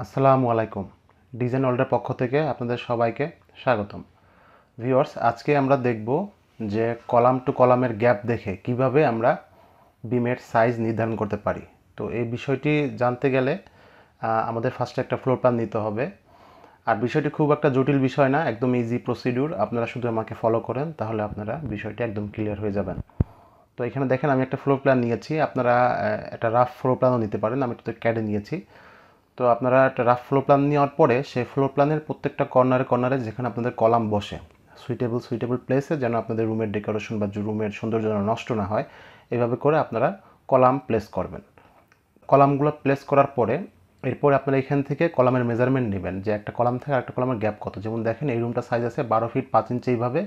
আসসালামু আলাইকুম। ডিজাইন ওয়ার্ল্ডের পক্ষ থেকে আপনাদের সবাইকে স্বাগতম। ভিউয়ার্স, আজকে আমরা দেখব যে কলাম টু কলামের গ্যাপ দেখে কিভাবে আমরা বিমের সাইজ নির্ধারণ করতে পারি। তো এই বিষয়টি জানতে গেলে আমাদের ফার্স্টে একটা ফ্লোর প্ল্যান নিতে হবে। আর বিষয়টি খুব একটা জটিল বিষয় না, একদম ইজি প্রসিডিউর। আপনারা শুধু আমাকে ফলো করেন, তাহলে আপনারা বিষয়টি একদম ক্লিয়ার হয়ে যাবেন। তো এখানে দেখেন আমি একটা ফ্লোর প্ল্যান নিয়েছি। আপনারা একটা রাফ ফ্লোর প্ল্যানও নিতে পারেন, আমি তো ক্যাডে নিয়েছি। তো আপনারা একটা রাফ ফ্লোর প্ল্যান নেওয়ার পরে সেই ফ্লোর প্ল্যানের প্রত্যেকটা কর্নারে কর্নারে যেখানে আপনাদের কলাম বসে সুইটেবল প্লেসে, যেন আপনাদের রুমের ডেকোরেশন বা রুমের সৌন্দর্য যেন নষ্ট না হয়, এভাবে করে আপনারা কলাম প্লেস করবেন। কলামগুলো প্লেস করার পরে এরপরে আপনারা এখান থেকে কলামের মেজারমেন্ট নেবেন যে একটা কলাম থেকে আরেকটা কলামের গ্যাপ কত। যেমন দেখেন এই রুমটা সাইজ আছে 12 ফিট 5 ইঞ্চি এইভাবে,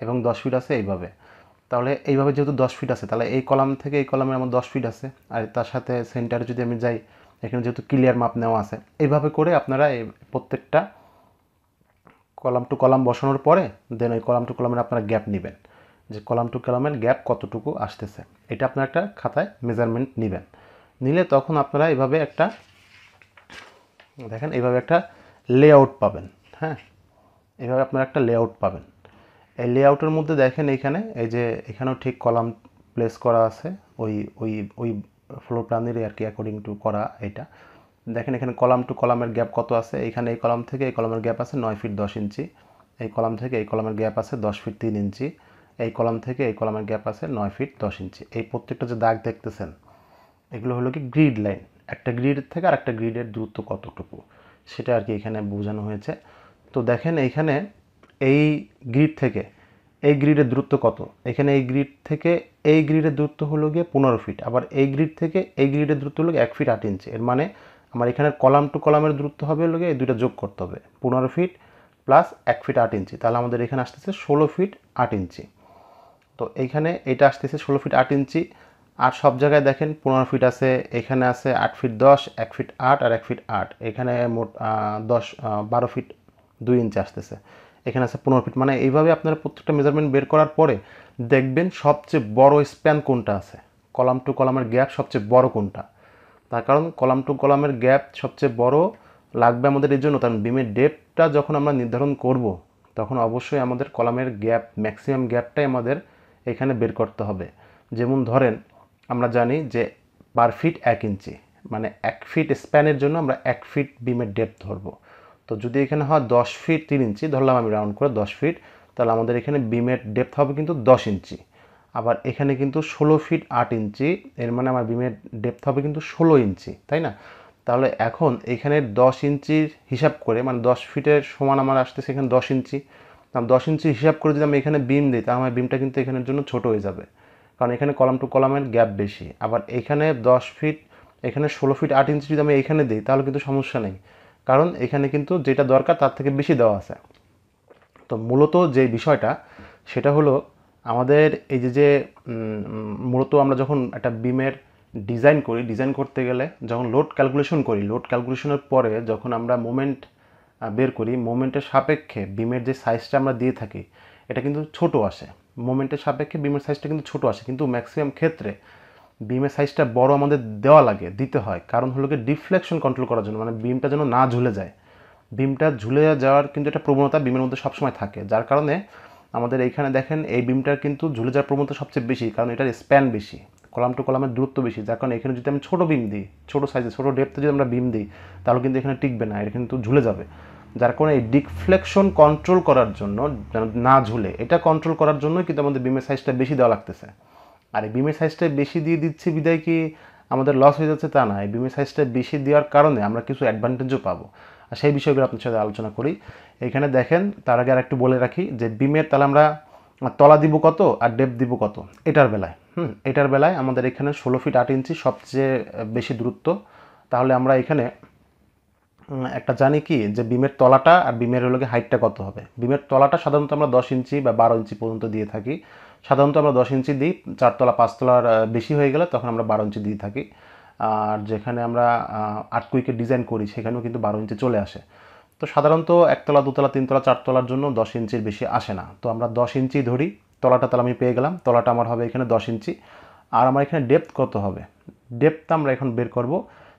এবং 10 ফিট আছে এইভাবে। তাহলে এইভাবে যেহেতু 10 ফিট আছে, তাহলে এই কলাম থেকে এই কলামের আমার 10 ফিট আছে। আর তার সাথে সেন্টারে যদি আমি যাই, এখানে যেহেতু ক্লিয়ার মাপ নেওয়া আছে, এইভাবে করে আপনারা এই প্রত্যেকটা কলাম টু কলাম বসানোর পরে দেন ওই কলাম টু কলামের আপনারা গ্যাপ নেবেন, যে কলাম টু কলামের গ্যাপ কতটুকু আসতেছে। এটা আপনারা একটা খাতায় মেজারমেন্ট নেবেন। নিলে তখন আপনারা এইভাবে একটা দেখেন এইভাবে একটা লেআউট পাবেন। হ্যাঁ, এইভাবে আপনারা একটা লেআউট পাবেন। এই লেআউটের মধ্যে দেখেন এইখানে এই যে এখানেও ঠিক কলাম প্লেস করা আছে, ওই ওই ওই ফ্লোর প্ল্যানেরই আর কি অ্যাকর্ডিং টু করা। এটা দেখেন এখানে কলাম টু কলামের গ্যাপ কত আছে। এইখানে এই কলাম থেকে এই কলামের গ্যাপ আছে 9 ফিট 10 ইঞ্চি। এই কলাম থেকে এই কলামের গ্যাপ আছে 10 ফিট 3 ইঞ্চি। এই কলাম থেকে এই কলামের গ্যাপ আছে 9 ফিট 10 ইঞ্চি। এই প্রত্যেকটা যে দাগ দেখতেছেন, এগুলো হলো কি গ্রিড লাইন। একটা গ্রিড থেকে আর একটা গ্রিডের দূরত্ব কতটুকু, সেটা আর কি এখানে বোঝানো হয়েছে। তো দেখেন এইখানে এই গ্রিড থেকে এই গ্রিডের দূরত্ব কত। এখানে এই গ্রিড থেকে এই গ্রিডের দূরত্ব হলো গিয়ে 15 ফিট। আবার এই গ্রিড থেকে এই গ্রিডের দূরত্ব হলো 1 ফিট 8 ইঞ্চি। এর মানে আমার এখানে কলাম টু কলামের দূরত্ব হবে হলো গিয়ে এই দুইটা যোগ করতে হবে, 15 ফিট প্লাস 1 ফিট 8 ইঞ্চি। তাহলে আমাদের এখানে আসতেছে 16 ফিট 8 ইঞ্চি। তো এইখানে এটা আসতেছে 16 ফিট 8 ইঞ্চি। আর সব জায়গায় দেখেন 15 ফিট আছে, এখানে আছে 8 ফিট 10, 1 ফিট 8 আর 1 ফিট 8। এখানে মোট 12 ফিট 2 ইঞ্চি আসতেছে। এখানে আছে 15 ফিট। মানে এইভাবে আপনারা প্রত্যেকটা মেজারমেন্ট বের করার পরে দেখবেন সবচেয়ে বড় স্প্যান কোনটা আছে, কলাম টু কলামের গ্যাপ সবচেয়ে বড় কোনটা। তার কারণ কলাম টু কলামের গ্যাপ সবচেয়ে বড় লাগবে আমাদের এই জন্য, কারণ বিমের ডেপটা যখন আমরা নির্ধারণ করব, তখন অবশ্যই আমাদের কলামের গ্যাপ ম্যাক্সিমাম গ্যাপটাই আমাদের এখানে বের করতে হবে। যেমন ধরেন আমরা জানি যে পার ফিট 1 ইঞ্চি, মানে 1 ফিট স্প্যানের জন্য আমরা 1 ফিট বিমের ডেপথ ধরবো। তো যদি এখানে হয় 10 ফিট 3 ইঞ্চি, ধরলাম আমি রাউন্ড করে 10 ফিট, তাহলে আমাদের এখানে বিমের ডেপথ হবে কিন্তু 10 ইঞ্চি। আবার এখানে কিন্তু 16 ফিট 8 ইঞ্চি, এর মানে আমার বিমের ডেপথ হবে কিন্তু 16 ইঞ্চি, তাই না? তাহলে এখন এখানে 10 ইঞ্চির হিসাব করে, মানে 10 ফিটের সমান আমার আসতেছে এখানে 10 ইঞ্চি। 10 ইঞ্চি হিসাব করে যদি আমি এখানে বিম দিই, তাহলে আমার বিমটা কিন্তু এখানের জন্য ছোট হয়ে যাবে, কারণ এখানে কলাম টু কলামের গ্যাপ বেশি। আবার এখানে 10 ফিট, এখানে 16 ফিট 8 ইঞ্চি যদি আমি এখানে দিই, তাহলে কিন্তু সমস্যা নেই, কারণ এখানে কিন্তু যেটা দরকার তার থেকে বেশি দেওয়া আছে। তো মূলত যে বিষয়টা সেটা হলো আমাদের এই যে মূলত আমরা যখন একটা বিমের ডিজাইন করি, ডিজাইন করতে গেলে যখন লোড ক্যালকুলেশন করি, লোড ক্যালকুলেশনের পরে যখন আমরা মোমেন্ট বের করি, মোমেন্টের সাপেক্ষে বিমের যে সাইজটা আমরা দিয়ে থাকি এটা কিন্তু ছোট আসে। মোমেন্টের সাপেক্ষে বিমের সাইজটা কিন্তু ছোট আসে, কিন্তু ম্যাক্সিমাম ক্ষেত্রে বিমের সাইজটা বড় আমাদের দেওয়া লাগে, দিতে হয়। কারণ হলো কি ডিফ্লেকশন কন্ট্রোল করার জন্য, মানে বিমটা যেন না ঝুলে যায়। বিমটা ঝুলে যাওয়ার কিন্তু একটা প্রবণতা বিমের মধ্যে সবসময় থাকে, যার কারণে আমাদের এইখানে দেখেন এই বিমটার কিন্তু ঝুলে যাওয়ার প্রবণতা সবচেয়ে বেশি, কারণ এটার স্প্যান বেশি, কলাম টু কলামের দূরত্ব বেশি। যার কারণে এখানে যদি আমি ছোটো বিম দিই, ছোটো সাইজে ছোটো ডেপথে যদি আমরা বিম দিই, তাহলে কিন্তু এখানে টিকবে না, এটা কিন্তু ঝুলে যাবে। যার কারণে এই ডিফ্লেকশন কন্ট্রোল করার জন্য, যেন না ঝুলে, এটা কন্ট্রোল করার জন্যই কিন্তু আমাদের বিমের সাইজটা বেশি দেওয়া লাগতেছে। আর এই বিমের সাইজটা বেশি দিয়ে দিচ্ছি বিদায় কি আমাদের লস হয়ে যাচ্ছে তা না, এই বিমের সাইজটা বেশি দেওয়ার কারণে আমরা কিছু অ্যাডভান্টেজও পাবো। আর সেই বিষয়গুলো আপনার সাথে আলোচনা করি। এখানে দেখেন তার আগে আর একটু বলে রাখি যে বিমের তাহলে আমরা তলা দিব কত আর ডেপ দিব কত এটার বেলায়। এটার বেলায় আমাদের এখানে 16 ফিট 8 ইঞ্চি সবচেয়ে বেশি দূরত্ব। তাহলে আমরা এখানে একটা জানি কি যে বিমের তলাটা আর বিমের হলো হাইটটা কত হবে। বিমের তলাটা সাধারণত আমরা 10 ইঞ্চি বা 12 ইঞ্চি পর্যন্ত দিয়ে থাকি। সাধারণত আমরা 10 ইঞ্চি দিই, 4 তলা 5 তলার বেশি হয়ে গেলে তখন আমরা 12 ইঞ্চি দিয়ে থাকি। আর যেখানে আমরা আর্টকুইকের ডিজাইন করি সেখানেও কিন্তু 12 ইঞ্চি চলে আসে। তো সাধারণত 1 তলা 2 তলা 3 তলা 4 তলার জন্য 10 ইঞ্চির বেশি আসে না। তো আমরা 10 ইঞ্চি ধরি, তলাটা তাহলে আমি পেয়ে গেলাম, তলাটা আমার হবে এখানে 10 ইঞ্চি। আর আমার এখানে ডেপথ কত হবে, ডেপথ আমরা এখন বের করব।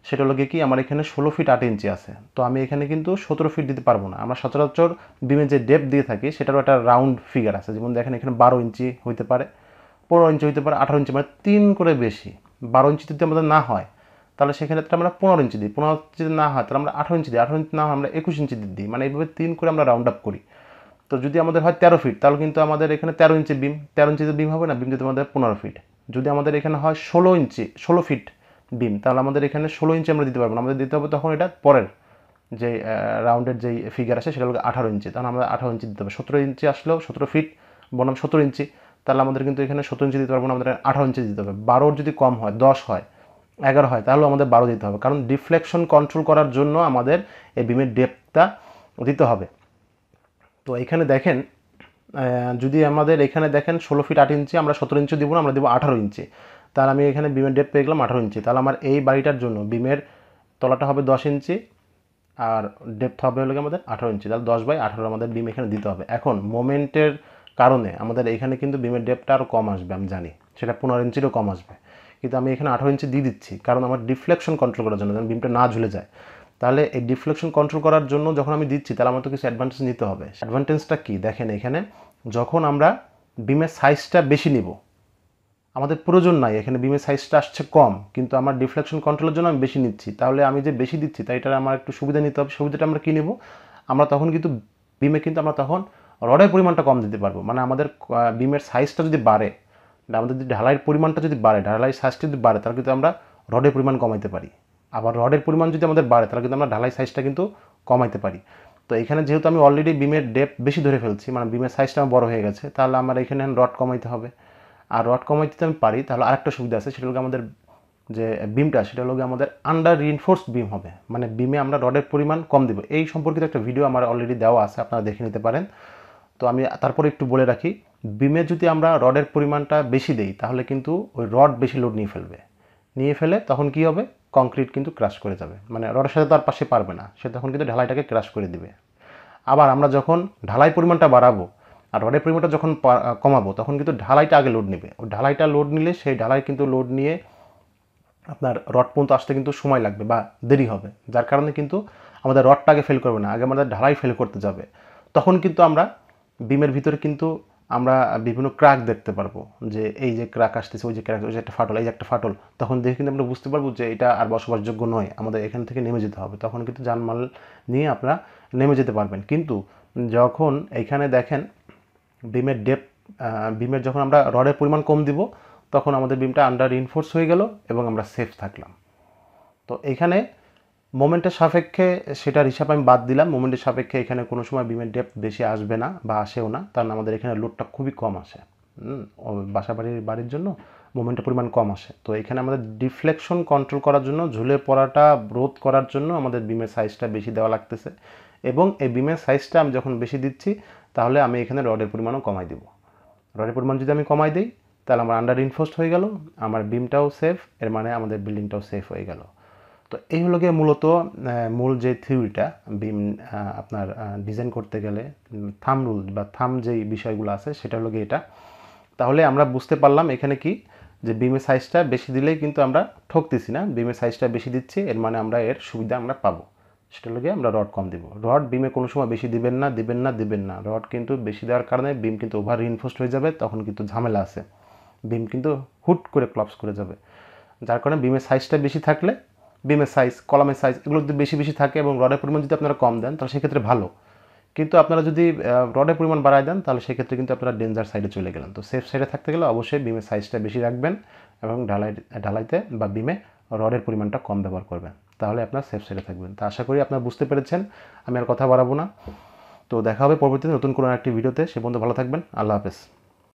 সেটা হলো কি আমার এখানে 16 ফিট 8 ইঞ্চি আছে, তো আমি এখানে কিন্তু 17 ফিট দিতে পারবো না। আমরা সচরাচর বিমের যে ডেপথ দিয়ে থাকি সেটারও একটা রাউন্ড ফিগার আছে, যেমন দেখেন এখানে 12 ইঞ্চি হইতে পারে, 15 ইঞ্চি হইতে পারে, 18 ইঞ্চি, মানে 3 করে বেশি। 12 ইঞ্চি যদি আমাদের না হয় তাহলে সেক্ষেত্রে আমরা 15 ইঞ্চি দিই, 15 ইঞ্চি যদি না হয় তাহলে আমরা 18 ইঞ্চি দিই, 18 ইঞ্চি না হয় আমরা 21 ইঞ্চি দিই, মানে এইভাবে 3 করে আমরা রাউন্ড আপ করি। তো যদি আমাদের হয় 13 ফিট তাহলে কিন্তু আমাদের এখানে 13 ইঞ্চি বিম, 13 ইঞ্চিতে বিম হবে না, বিম যদি আমাদের 15 ফিট। যদি আমাদের এখানে হয় 16 ফিট বিম, তাহলে আমাদের এখানে 16 ইঞ্চি আমরা দিতে পারবো না, আমাদের দিতে হবে তখন এটা পরের যে রাউন্ডের যেই ফিগার আসে সেটা হলো 18 ইঞ্চি, তাহলে আমরা 18 ইঞ্চি দিতে হবে। 17 ইঞ্চি আসলেও 17 ফিট বনাম 17 ইঞ্চি, তাহলে আমাদের কিন্তু এখানে 17 ইঞ্চি দিতে পারবো না, আমাদের 18 ইঞ্চি দিতে হবে। 12 যদি কম হয়, 10 হয়, 11 হয়, তাহলেও আমাদের 12 দিতে হবে, কারণ ডিফ্লেকশন কন্ট্রোল করার জন্য আমাদের এই বিমের ডেপথটা দিতে হবে। তো এখানে দেখেন যদি আমাদের এখানে দেখেন 16 ফিট 8 ইঞ্চি, আমরা 17 ইঞ্চি দিব না, আমরা দেবো 18 ইঞ্চি, তাহলে আমি এখানে বিমের ডেপথ পেয়ে গেলাম 18 ইঞ্চি। তাহলে আমার এই বাড়িটার জন্য বিমের তলাটা হবে 10 ইঞ্চি আর ডেপথ হবে হলো আমাদের 18 ইঞ্চি, তাহলে 10/18 আমাদের বিম এখানে দিতে হবে। এখন মোমেন্টের কারণে আমাদের এখানে কিন্তু বিমের ডেপথটা আরও কম আসবে, আমি জানি সেটা 15 ইঞ্চিরও কম আসবে, কিন্তু আমি এখানে 18 ইঞ্চি দিয়ে দিচ্ছি কারণ আমার ডিফ্লেকশন কন্ট্রোল করার জন্য, যেন বিমটা না ঝুলে যায়। তাহলে এই ডিফ্লেকশন কন্ট্রোল করার জন্য যখন আমি দিচ্ছি তাহলে আমার তো কিছু অ্যাডভান্টেজ নিতে হবে। অ্যাডভান্টেজটা কি দেখেন, এখানে যখন আমরা বিমের সাইজটা বেশি নিব, আমাদের প্রয়োজন নাই, এখানে বিমের সাইজটা আসছে কম কিন্তু আমার ডিফ্লেকশন কন্ট্রোলের জন্য আমি বেশি নিচ্ছি, তাহলে আমি যে বেশি দিচ্ছি তাই এটা আমার একটু সুবিধা নিতে হবে। সুবিধাটা আমরা কী নেব, আমরা তখন কিন্তু বিমে কিন্তু আমরা তখন রডের পরিমাণটা কম দিতে পারবো, মানে আমাদের বিমের সাইজটা যদি বাড়ে, আমাদের যদি ঢালাইয়ের পরিমাণটা যদি বাড়ে, ঢালাই সাইজটা যদি বাড়ে, তাহলে কিন্তু আমরা রডের পরিমাণ কমাইতে পারি। আবার রডের পরিমাণ যদি আমাদের বাড়ে তাহলে কিন্তু আমরা ঢালাই সাইজটা কিন্তু কমাইতে পারি। তো এখানে যেহেতু আমি অলরেডি বিমের ডেপথ বেশি ধরে ফেলছি, মানে বিমের সাইজটা আমার বড় হয়ে গেছে, তাহলে আমার এখানে রড কমাইতে হবে। আর রড কমাইতে যদি আমি পারি তাহলে আরেকটা সুবিধা আছে, সেটা হলো আমাদের যে বিমটা সেটা হলো আমাদের আন্ডার রিইনফোর্সড বিম হবে, মানে বিমে আমরা রডের পরিমাণ কম দেবো। এই সম্পর্কিত একটা ভিডিও আমার অলরেডি দেওয়া আছে, আপনারা দেখে নিতে পারেন। তো আমি তারপরে একটু বলে রাখি, বিমে যদি আমরা রডের পরিমাণটা বেশি দেই তাহলে কিন্তু ওই রড বেশি লোড নিয়ে ফেলে তখন কি হবে, কংক্রিট কিন্তু ক্রাশ করে যাবে, মানে রডের সাথে তার পাশে পারবে না, সে তখন কিন্তু ঢালাইটাকে ক্রাশ করে দিবে। আবার আমরা যখন ঢালাই পরিমাণটা বাড়াবো আর রডের পরিমাণটা যখন কমাবো তখন কিন্তু ঢালাইটা আগে লোড নেবে, ওই ঢালাইটা লোড নিলে সেই ঢালাই কিন্তু লোড নিয়ে আপনার রড পর্যন্ত আসতে কিন্তু সময় লাগবে বা দেরি হবে, যার কারণে কিন্তু আমাদের রডটা আগে ফেল করবে না, আগে আমাদের ঢালাই ফেল করতে যাবে। তখন কিন্তু আমরা বিমের ভিতরে কিন্তু আমরা বিভিন্ন ক্র্যাক দেখতে পারবো, যে এই যে ক্র্যাক আসতেছে, ওই যে ক্র্যাক, ওই যে একটা ফাটল, এই যে একটা ফাটল, তখন দেখে কিন্তু আমরা বুঝতে পারবো যে এটা আর বসবাসযোগ্য নয়, আমাদের এখান থেকে নেমে যেতে হবে। তখন কিন্তু জানমাল নিয়ে আপনারা নেমে যেতে পারবেন। কিন্তু যখন এইখানে দেখেন বিমের ডেপথ, বিমের যখন আমরা রডের পরিমাণ কম দিব তখন আমাদের বিমটা আন্ডার রিইনফোর্স হয়ে গেল এবং আমরা সেফ থাকলাম। তো এখানে মোমেন্টের সাপেক্ষে সেটার হিসাব আমি বাদ দিলাম, মোমেন্টের সাপেক্ষে এখানে কোনো সময় বিমের ডেপথ বেশি আসবে না বা আসেও না, কারণ আমাদের এখানে লোডটা খুবই কম আসে, বাড়ির জন্য মোমেন্টের পরিমাণ কম আসে। তো এখানে আমাদের ডিফ্লেকশন কন্ট্রোল করার জন্য, ঝুলে পড়াটা রোধ করার জন্য আমাদের বিমের সাইজটা বেশি দেওয়া লাগতেছে, এবং এই বিমের সাইজটা আমি যখন বেশি দিচ্ছি তাহলে আমি এখানে রডের পরিমাণও কমাই দেবো। রডের পরিমাণ যদি আমি কমাই দিই তাহলে আমার আন্ডার রিইনফোর্সড হয়ে গেল, আমার বিমটাও সেফ, এর মানে আমাদের বিল্ডিংটাও সেফ হয়ে গেল। তো এই হলো গিয়ে মূলত মূল যে থিওরিটা, বিম আপনার ডিজাইন করতে গেলে থাম রুল বা থাম যেই বিষয়গুলো আছে সেটা হলো গিয়ে এটা। তাহলে আমরা বুঝতে পারলাম এখানে কি, যে বিমের সাইজটা বেশি দিলেই কিন্তু আমরা ঠকতেছি না, বিমের সাইজটা বেশি দিচ্ছি এর মানে আমরা এর সুবিধা আমরা পাবো, সেটা হলো গিয়ে আমরা রড কম দিব। রড বিমে কোনো সময় বেশি দিবেন না, রড কিন্তু বেশি দেওয়ার কারণে বিম কিন্তু ওভার রিইনফোর্সড হয়ে যাবে, তখন কিন্তু ঝামেলা আছে, বিম কিন্তু হুট করে ক্লাপস করে যাবে। যার কারণে বিমের সাইজটা বেশি থাকলে, বিমের সাইজ, কলামের সাইজ এগুলো যদি বেশি থাকে এবং রডের পরিমাণ যদি আপনারা কম দেন তাহলে সেক্ষেত্রে ভালো, কিন্তু আপনারা যদি রডের পরিমাণ বাড়ায় দেন তাহলে সেক্ষেত্রে কিন্তু আপনারা ডেঞ্জার সাইডে চলে গেলেন। তো সেফ সাইডে থাকতে গেলে অবশ্যই বিমের সাইজটা বেশি রাখবেন এবং ঢালাইতে বা বিমে রডের পরিমাণটা কম ব্যবহার করবেন, তাহলে আপনার সেফ সাইডে থাকবেন। তো আশা করি আপনারা বুঝতে পেরেছেন, আমি আর কথা বাড়াবো না। তো দেখা হবে পরবর্তীতে নতুন কোনো একটি ভিডিওতে, সে পর্যন্ত ভালো থাকবেন, আল্লাহ হাফেজ।